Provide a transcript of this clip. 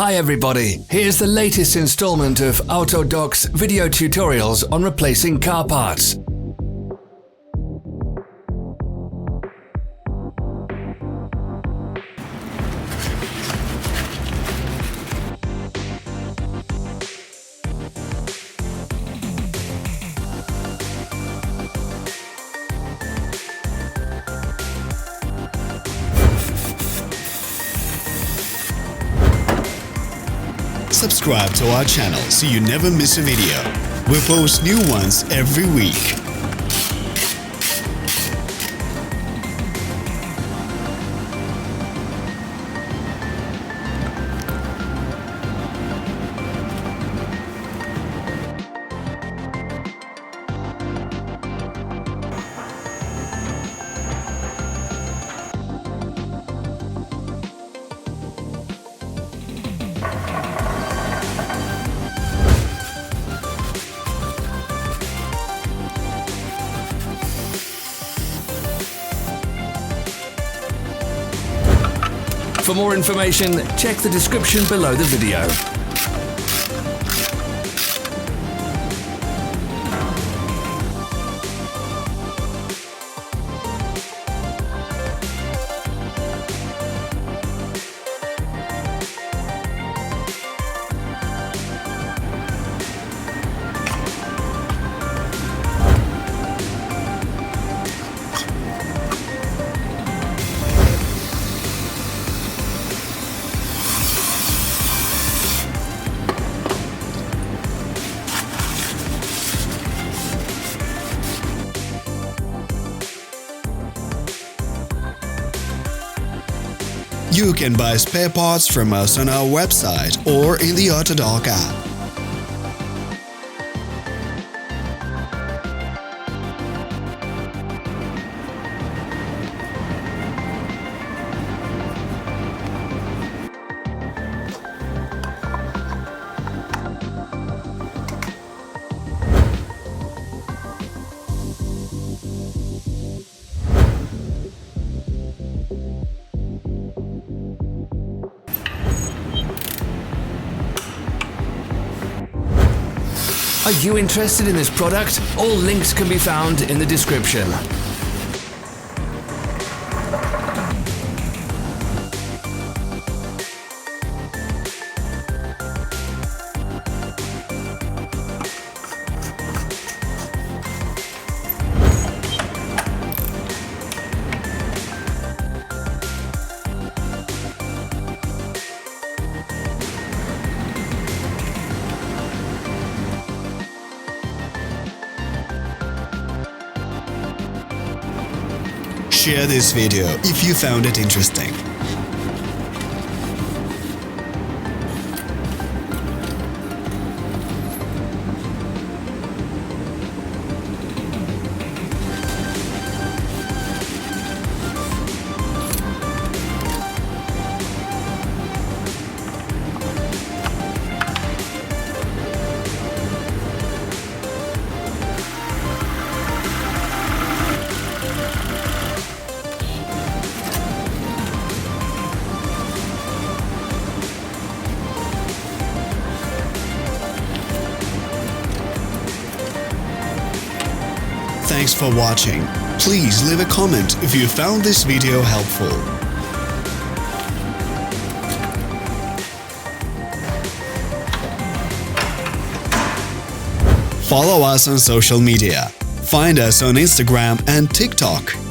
Hi everybody, here's the latest installment of Autodoc's video tutorials on replacing car parts. Subscribe to our channel so you never miss a video. We post new ones every week. For more information, check the description below the video. You can buy spare parts from us on our website or in the Autodoc app. Are you interested in this product? All links can be found in the description. Share this video if you found it interesting. Thanks for watching. Please leave a comment if you found this video helpful. Follow us on social media. Find us on Instagram and TikTok.